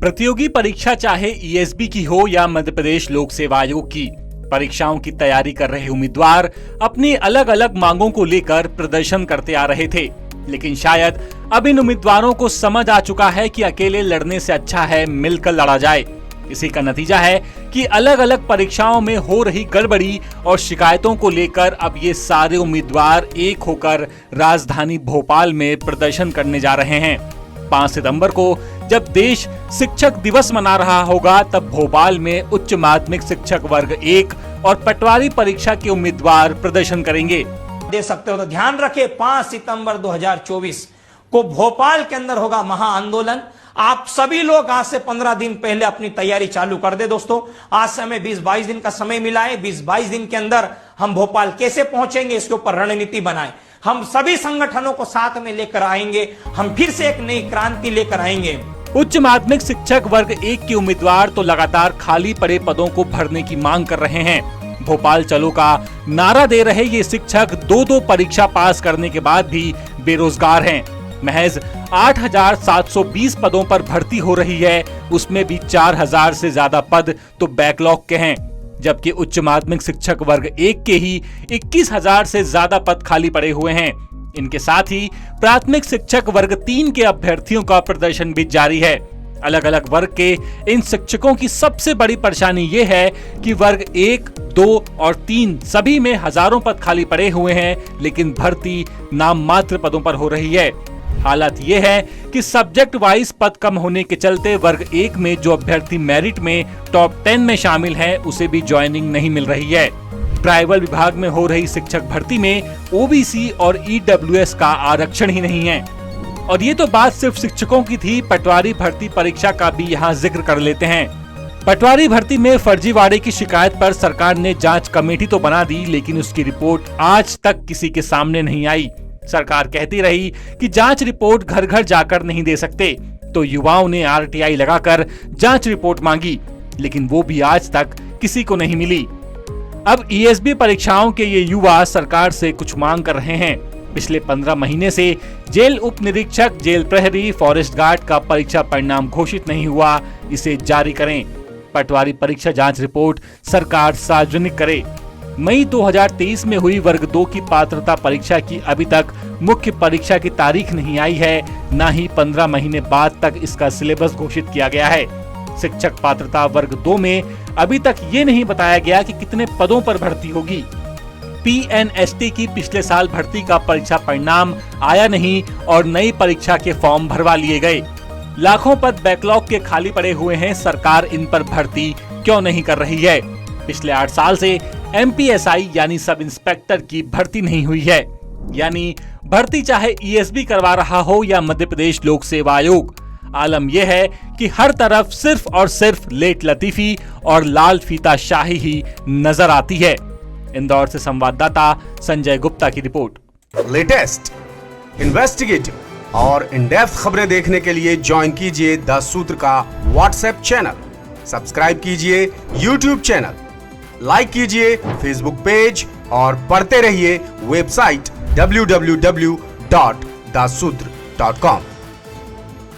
प्रतियोगी परीक्षा चाहे ईएसबी की हो या मध्य प्रदेश लोक सेवा आयोग की, परीक्षाओं की तैयारी कर रहे उम्मीदवार अपनी अलग अलग मांगों को लेकर प्रदर्शन करते आ रहे थे। लेकिन शायद अब इन उम्मीदवारों को समझ आ चुका है कि अकेले लड़ने से अच्छा है मिलकर लड़ा जाए। इसी का नतीजा है कि अलग अलग परीक्षाओं में हो रही गड़बड़ी और शिकायतों को लेकर अब ये सारे उम्मीदवार एक होकर राजधानी भोपाल में प्रदर्शन करने जा रहे हैं। 5 सितंबर को जब देश शिक्षक दिवस मना रहा होगा, तब भोपाल में उच्च माध्यमिक शिक्षक वर्ग 1 और पटवारी परीक्षा के उम्मीदवार प्रदर्शन करेंगे। दे सकते हो तो ध्यान रखें, 5 सितंबर 2024 को भोपाल के अंदर होगा महाआंदोलन। आप सभी लोग आज से 15 दिन पहले अपनी तैयारी चालू कर दे। दोस्तों, आज से हमें 20-22 दिन का समय मिला है। 20-22 दिन के अंदर हम भोपाल कैसे पहुंचेंगे, इसके ऊपर रणनीति बनाएं। हम सभी संगठनों को साथ में लेकर आएंगे। हम फिर से एक नई क्रांति लेकर आएंगे। उच्च माध्यमिक शिक्षक वर्ग 1 के उम्मीदवार तो लगातार खाली पड़े पदों को भरने की मांग कर रहे हैं। भोपाल चलो का नारा दे रहे ये शिक्षक 2 परीक्षा पास करने के बाद भी बेरोजगार हैं। महज 8,720 पदों पर भर्ती हो रही है, उसमें भी 4,000 से ज्यादा पद तो बैकलॉग के हैं, जबकि उच्च माध्यमिक शिक्षक वर्ग 1 के ही 21,000 से ज्यादा पद खाली पड़े हुए हैं। इनके साथ ही प्राथमिक शिक्षक वर्ग 3 के अभ्यर्थियों का प्रदर्शन भी जारी है। अलग अलग वर्ग के इन शिक्षकों की सबसे बड़ी परेशानी ये है कि वर्ग 1, 2 और 3 सभी में हजारों पद खाली पड़े हुए हैं, लेकिन भर्ती नाम मात्र पदों पर हो रही है। हालत ये है कि सब्जेक्ट वाइज पद कम होने के चलते वर्ग 1 में जो अभ्यर्थी मेरिट में टॉप 10 में शामिल है, उसे भी ज्वाइनिंग नहीं मिल रही है। ट्राइबल विभाग में हो रही शिक्षक भर्ती में ओबीसी और ईडब्ल्यूएस का आरक्षण ही नहीं है। और ये तो बात सिर्फ शिक्षकों की थी, पटवारी भर्ती परीक्षा का भी यहाँ जिक्र कर लेते हैं। पटवारी भर्ती में फर्जीवाड़े की शिकायत पर सरकार ने जांच कमेटी तो बना दी, लेकिन उसकी रिपोर्ट आज तक किसी के सामने नहीं आई। सरकार कहती रही कि जांच रिपोर्ट घर घर जाकर नहीं दे सकते, तो युवाओं ने आरटीआई लगाकर जांच रिपोर्ट मांगी, लेकिन वो भी आज तक किसी को नहीं मिली। अब ईएसबी परीक्षाओं के ये युवा सरकार से कुछ मांग कर रहे हैं। पिछले 15 महीने से जेल उप निरीक्षक, जेल प्रहरी, फॉरेस्ट गार्ड का परीक्षा परिणाम घोषित नहीं हुआ, इसे जारी करें। पटवारी परीक्षा जांच रिपोर्ट सरकार सार्वजनिक करे। मई 2023 में हुई वर्ग 2 की पात्रता परीक्षा की अभी तक मुख्य परीक्षा की तारीख नहीं आई है, न ही 15 महीने बाद तक इसका सिलेबस घोषित किया गया है। शिक्षक पात्रता वर्ग 2 में अभी तक ये नहीं बताया गया कि कितने पदों पर भर्ती होगी। पीएनएसटी की पिछले साल भर्ती का परीक्षा परिणाम आया नहीं और नई परीक्षा के फॉर्म भरवा लिए गए। लाखों पद बैकलॉग के खाली पड़े हुए हैं, सरकार इन पर भर्ती क्यों नहीं कर रही है? पिछले 8 साल से एमपीएसआई यानी सब इंस्पेक्टर की भर्ती नहीं हुई है। यानी भर्ती चाहे ईएसबी करवा रहा हो या मध्य प्रदेश लोक सेवा आयोग, आलम यह है कि हर तरफ सिर्फ और सिर्फ लेट लतीफी और लाल फीता शाही ही नजर आती है। इंदौर से संवाददाता संजय गुप्ता की रिपोर्ट। लेटेस्ट, इन्वेस्टिगेटिव और इन डेप्थ खबरें देखने के लिए ज्वाइन कीजिए द सूत्र का व्हाट्सएप चैनल, सब्सक्राइब कीजिए यूट्यूब चैनल, लाइक कीजिए फेसबुक पेज और पढ़ते रहिए वेबसाइट www.dasudr.com।